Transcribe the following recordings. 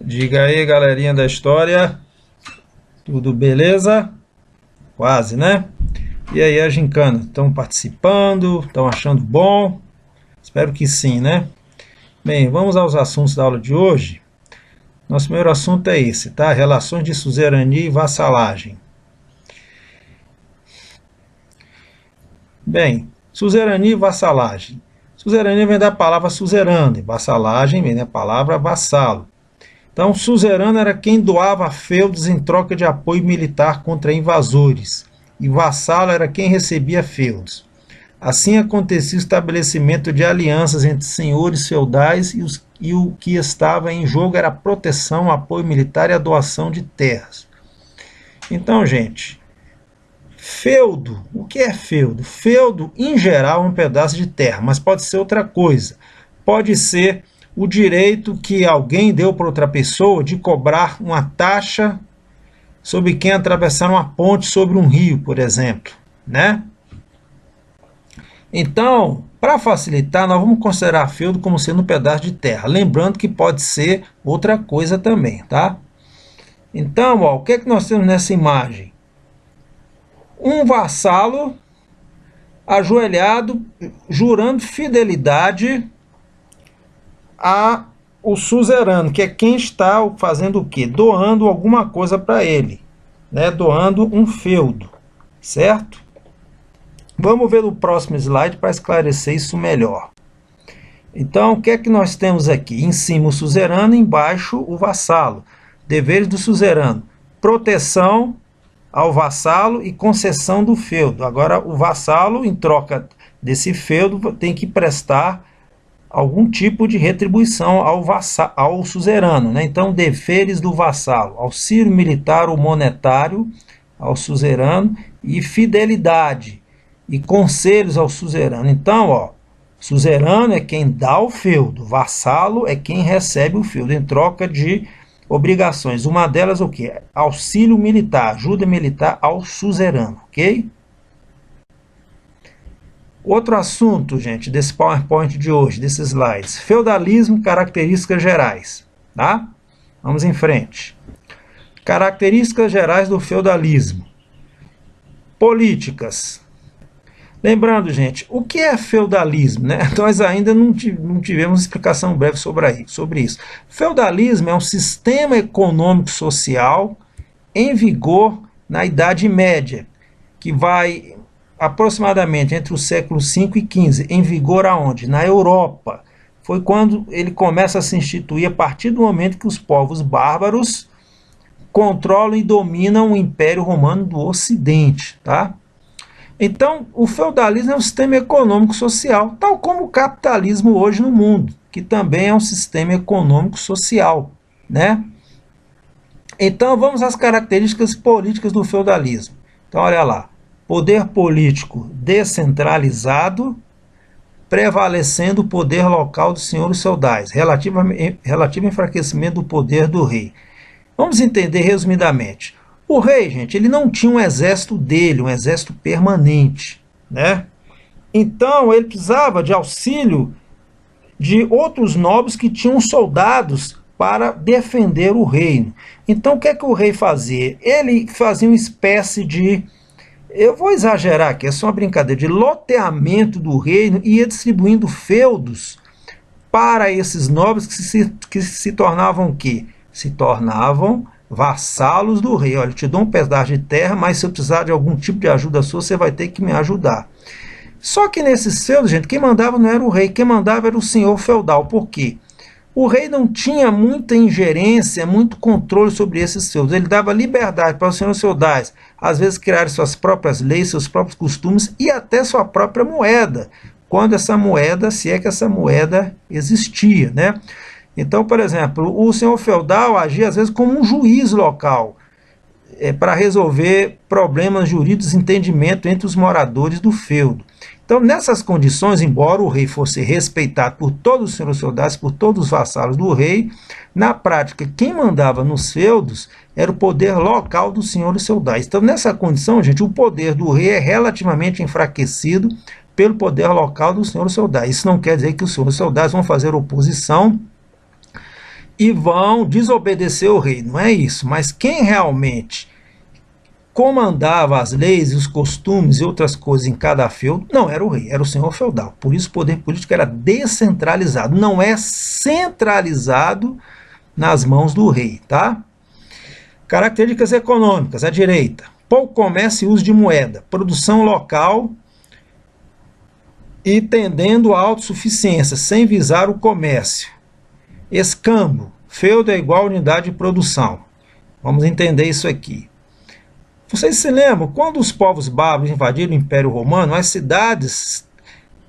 Diga aí, galerinha da história, tudo beleza? Quase, né? E aí, a gincana, estão participando? Estão achando bom? Espero que sim, né? Bem, vamos aos assuntos da aula de hoje. Nosso primeiro assunto é esse, tá? Relações de suzerania e vassalagem. Bem, suzerania e vassalagem. Suzerania vem da palavra suzerano, e vassalagem vem da palavra vassalo. Então, suzerano era quem doava feudos em troca de apoio militar contra invasores, e vassalo era quem recebia feudos. Assim acontecia o estabelecimento de alianças entre senhores feudais e o que estava em jogo era a proteção, apoio militar e a doação de terras. Então, gente, feudo, o que é feudo? Feudo, em geral, é um pedaço de terra, mas pode ser outra coisa. Pode ser o direito que alguém deu para outra pessoa de cobrar uma taxa sobre quem atravessar uma ponte sobre um rio, por exemplo, né? Então, para facilitar, nós vamos considerar feudo como sendo um pedaço de terra, lembrando que pode ser outra coisa também, tá? Então, ó, o que é que nós temos nessa imagem? Um vassalo ajoelhado, jurando fidelidade a o suzerano, que é quem está fazendo o quê? Doando alguma coisa para ele, né? Doando um feudo, certo? Vamos ver o próximo slide para esclarecer isso melhor. Então, o que é que nós temos aqui? Em cima o suzerano, embaixo o vassalo. Deveres do suzerano: proteção ao vassalo e concessão do feudo. Agora, o vassalo, em troca desse feudo, tem que prestar algum tipo de retribuição ao suzerano, né? Então, deveres do vassalo: auxílio militar ou monetário ao suzerano e fidelidade e conselhos ao suzerano. Então, ó, suzerano é quem dá o feudo, vassalo é quem recebe o feudo em troca de obrigações. Uma delas o quê? Auxílio militar, ajuda militar ao suzerano, ok? Outro assunto, gente, desse PowerPoint de hoje, desses slides: feudalismo, características gerais. Tá? Vamos em frente. Características gerais do feudalismo. Políticas. Lembrando, gente, o que é feudalismo? Né? Nós ainda não tivemos explicação breve sobre isso. Feudalismo é um sistema econômico social em vigor na Idade Média, que vai aproximadamente entre o século V e XV, em vigor aonde? Na Europa. Foi quando ele começa a se instituir a partir do momento que os povos bárbaros controlam e dominam o Império Romano do Ocidente. Tá? Então, o feudalismo é um sistema econômico social, tal como o capitalismo hoje no mundo, que também é um sistema econômico social. Né? Então, vamos às características políticas do feudalismo. Então, olha lá. Poder político descentralizado, prevalecendo o poder local dos senhores feudais, relativo enfraquecimento do poder do rei. Vamos entender resumidamente. O rei, gente, ele não tinha um exército dele, um exército permanente, né? Então, ele precisava de auxílio de outros nobres que tinham soldados para defender o reino. Então, o que é que o rei fazia? Ele fazia uma espécie de, eu vou exagerar aqui, é só uma brincadeira, de loteamento do reino e ia distribuindo feudos para esses nobres que se tornavam o quê? Se tornavam vassalos do rei. Olha, eu te dou um pedaço de terra, mas se eu precisar de algum tipo de ajuda sua, você vai ter que me ajudar. Só que nesses feudos, gente, quem mandava não era o rei, quem mandava era o senhor feudal. Por quê? O rei não tinha muita ingerência, muito controle sobre esses feudos. Ele dava liberdade para os senhores feudais, às vezes criarem suas próprias leis, seus próprios costumes e até sua própria moeda, quando essa moeda, se é que essa moeda existia, né? Então, por exemplo, o senhor feudal agia às vezes como um juiz local, para resolver problemas jurídicos, entendimento entre os moradores do feudo. Então, nessas condições, embora o rei fosse respeitado por todos os senhores feudais, por todos os vassalos do rei, na prática, quem mandava nos feudos era o poder local dos senhores feudais. Então, nessa condição, gente, o poder do rei é relativamente enfraquecido pelo poder local dos senhores feudais. Isso não quer dizer que os senhores feudais vão fazer oposição e vão desobedecer o rei. Não é isso, mas quem realmente comandava as leis e os costumes e outras coisas em cada feudo não era o rei, era o senhor feudal. Por isso o poder político era descentralizado, não é centralizado nas mãos do rei, tá? Características econômicas, à direita: pouco comércio e uso de moeda, produção local e tendendo à autossuficiência, sem visar o comércio. Escambo, feudo é igual a unidade de produção. Vamos entender isso aqui. Vocês se lembram, quando os povos bárbaros invadiram o Império Romano, as cidades,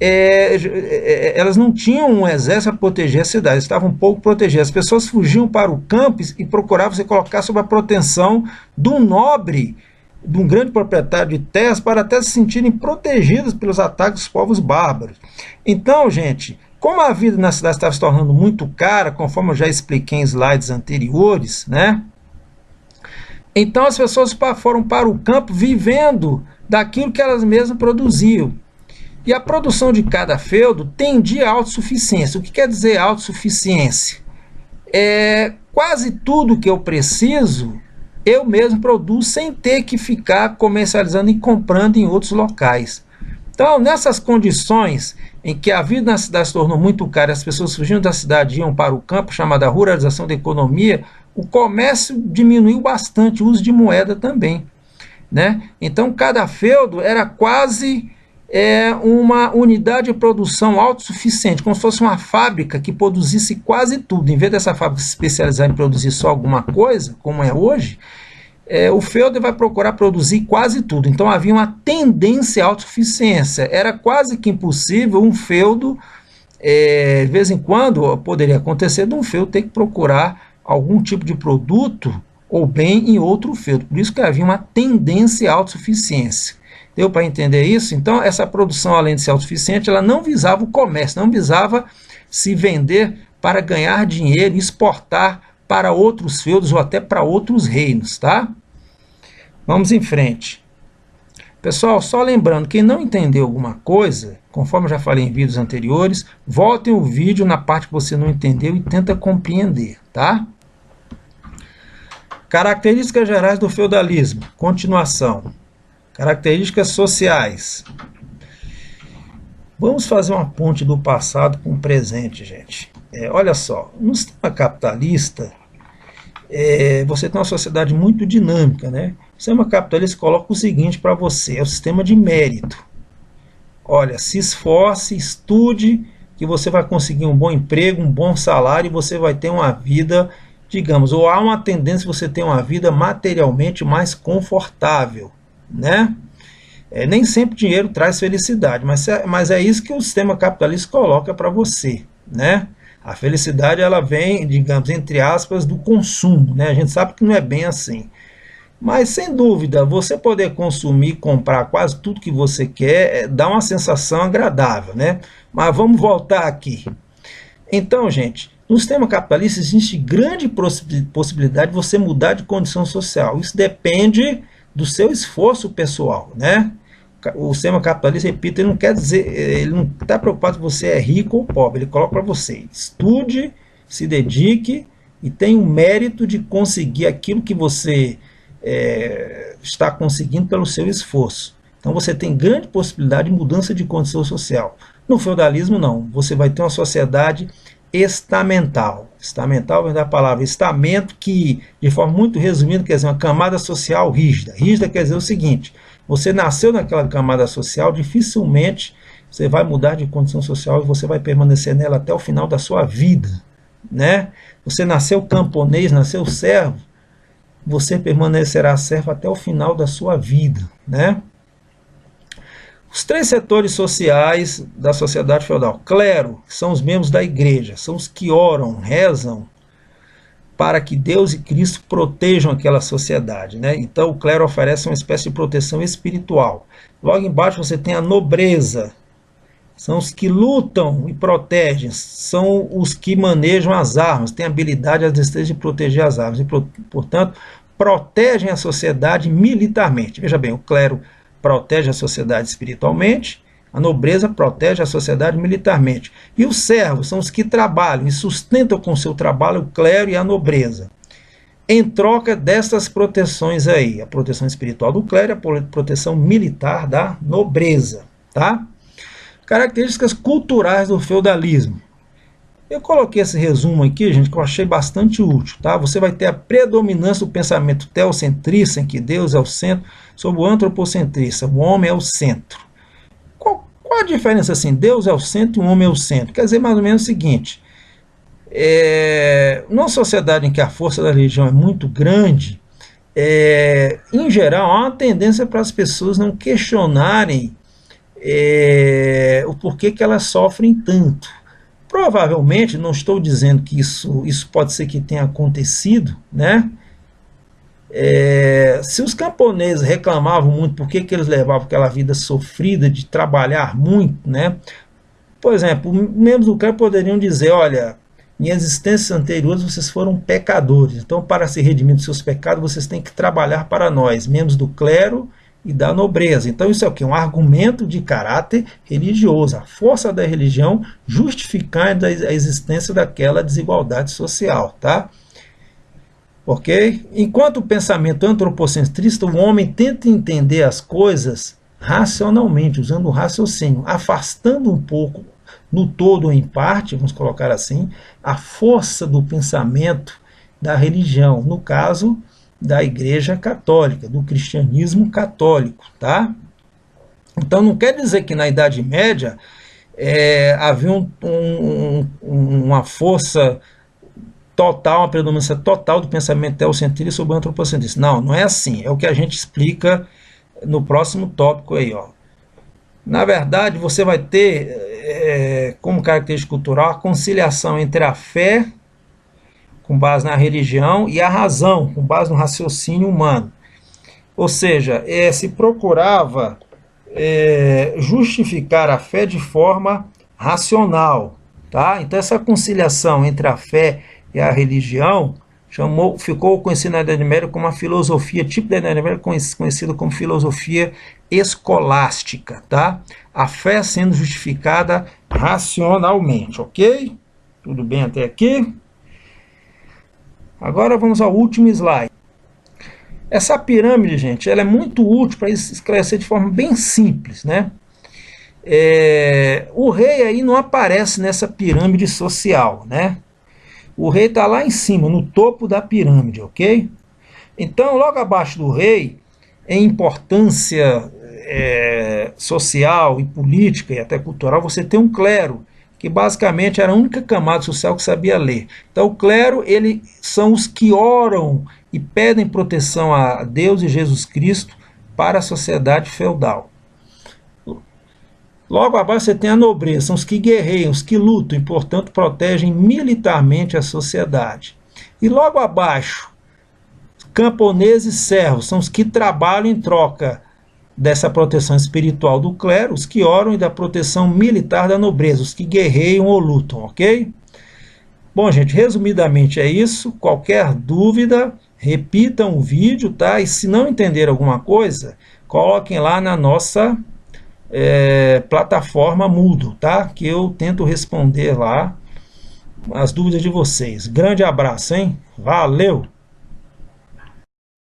elas não tinham um exército para proteger as cidades, estavam um pouco protegidas. As pessoas fugiam para o campo e procuravam se colocar sob a proteção de um nobre, de um grande proprietário de terras, para até se sentirem protegidas pelos ataques dos povos bárbaros. Então, gente, como a vida na cidade estava se tornando muito cara, conforme eu já expliquei em slides anteriores, né? Então as pessoas foram para o campo vivendo daquilo que elas mesmas produziam. E a produção de cada feudo tendia à autossuficiência. O que quer dizer autossuficiência? Quase tudo que eu preciso, eu mesmo produzo sem ter que ficar comercializando e comprando em outros locais. Então, nessas condições em que a vida na cidade se tornou muito cara, as pessoas fugindo da cidade e iam para o campo, chamada ruralização da economia, o comércio diminuiu bastante, o uso de moeda também, né? Então, cada feudo era quase uma unidade de produção autossuficiente, como se fosse uma fábrica que produzisse quase tudo. Em vez dessa fábrica se especializar em produzir só alguma coisa, como é hoje, o feudo vai procurar produzir quase tudo. Então havia uma tendência à autossuficiência. Era quase que impossível um feudo, de vez em quando, poderia acontecer de um feudo ter que procurar algum tipo de produto ou bem em outro feudo. Por isso que havia uma tendência à autossuficiência. Deu para entender isso? Então essa produção, além de ser autossuficiente, ela não visava o comércio, não visava se vender para ganhar dinheiro e exportar para outros feudos ou até para outros reinos, tá? Vamos em frente. Pessoal, só lembrando, quem não entendeu alguma coisa, conforme eu já falei em vídeos anteriores, voltem o vídeo na parte que você não entendeu e tenta compreender, tá? Características gerais do feudalismo. Continuação. Características sociais. Vamos fazer uma ponte do passado com o presente, gente. Olha só, no sistema capitalista, você tem uma sociedade muito dinâmica, né? O sistema capitalista coloca o seguinte para você: é o sistema de mérito. Olha, se esforce, estude, que você vai conseguir um bom emprego, um bom salário, e você vai ter uma vida, digamos, ou há uma tendência de você ter uma vida materialmente mais confortável, né? Nem sempre dinheiro traz felicidade, mas é isso que o sistema capitalista coloca para você, né? A felicidade, ela vem, digamos, entre aspas, do consumo, né? A gente sabe que não é bem assim. Mas, sem dúvida, você poder consumir, comprar quase tudo que você quer, dá uma sensação agradável, né? Mas vamos voltar aqui. Então, gente, no sistema capitalista existe grande possibilidade de você mudar de condição social. Isso depende do seu esforço pessoal, né? O sistema capitalista, repito, ele não quer dizer, ele não está preocupado se você é rico ou pobre, ele coloca para você: estude, se dedique e tenha o mérito de conseguir aquilo que você está conseguindo pelo seu esforço. Então você tem grande possibilidade de mudança de condição social. No feudalismo não, você vai ter uma sociedade estamental. Estamental vem da palavra estamento, que de forma muito resumida quer dizer uma camada social rígida. Rígida quer dizer o seguinte: você nasceu naquela camada social, dificilmente você vai mudar de condição social e você vai permanecer nela até o final da sua vida, né? Você nasceu camponês, nasceu servo, você permanecerá servo até o final da sua vida, né? Os três setores sociais da sociedade feudal. Clero, que são os membros da igreja, são os que oram, rezam para que Deus e Cristo protejam aquela sociedade, né? Então o clero oferece uma espécie de proteção espiritual. Logo embaixo você tem a nobreza, são os que lutam e protegem, são os que manejam as armas, têm habilidade e a destreza de proteger as armas, e portanto protegem a sociedade militarmente. Veja bem, o clero protege a sociedade espiritualmente, A nobreza protege a sociedade militarmente. E os servos são os que trabalham e sustentam com seu trabalho o clero e a nobreza. Em troca dessas proteções aí, a proteção espiritual do clero e a proteção militar da nobreza. Tá? Características culturais do feudalismo. Eu coloquei esse resumo aqui, gente, que eu achei bastante útil. Tá? Você vai ter a predominância do pensamento teocentrista, em que Deus é o centro, sobre o antropocentrista, o homem é o centro. Qual a diferença assim? Deus é o centro e o homem é o centro. Quer dizer mais ou menos o seguinte, numa sociedade em que a força da religião é muito grande, em geral há uma tendência para as pessoas não questionarem o porquê que elas sofrem tanto. Provavelmente, não estou dizendo que isso pode ser que tenha acontecido, né? Se os camponeses reclamavam muito porque que eles levavam aquela vida sofrida de trabalhar muito, né? Por exemplo, membros do clero poderiam dizer, olha, em existências anteriores vocês foram pecadores, então para se redimir dos seus pecados vocês têm que trabalhar para nós, membros do clero e da nobreza. Então isso é o quê? Um argumento de caráter religioso, a força da religião justificando a existência daquela desigualdade social, tá? Ok? Enquanto o pensamento antropocentrista, o homem tenta entender as coisas racionalmente, usando o raciocínio, afastando um pouco, no todo ou em parte, vamos colocar assim, a força do pensamento da religião, no caso da Igreja Católica, do cristianismo católico. Tá? Então não quer dizer que na Idade Média havia uma força total, uma predominância total do pensamento teocentrista sobre o antropocentrista. Não, não é assim. É o que a gente explica no próximo tópico aí, ó. Na verdade, você vai ter como característica cultural a conciliação entre a fé, com base na religião, e a razão, com base no raciocínio humano. Ou seja, se procurava justificar a fé de forma racional. Tá? Então essa conciliação entre a fé e a religião ficou conhecida na Idade Média como a filosofia, tipo da Idade Média conhecida como filosofia escolástica, tá? A fé sendo justificada racionalmente, ok? Tudo bem até aqui? Agora vamos ao último slide. Essa pirâmide, gente, ela é muito útil para esclarecer de forma bem simples, né? O rei aí não aparece nessa pirâmide social, né? O rei está lá em cima, no topo da pirâmide, ok? Então, logo abaixo do rei, em importância social e política e até cultural, você tem um clero, que basicamente era a única camada social que sabia ler. Então, o clero, eles são os que oram e pedem proteção a Deus e Jesus Cristo para a sociedade feudal. Logo abaixo você tem a nobreza, são os que guerreiam, os que lutam e, portanto, protegem militarmente a sociedade. E logo abaixo, camponeses e servos, são os que trabalham em troca dessa proteção espiritual do clero, os que oram e da proteção militar da nobreza, os que guerreiam ou lutam, ok? Bom, gente, resumidamente é isso. Qualquer dúvida, repitam o vídeo, tá? E se não entender alguma coisa, coloquem lá na nossa plataforma Moodle, tá? Que eu tento responder lá as dúvidas de vocês. Grande abraço, hein? Valeu!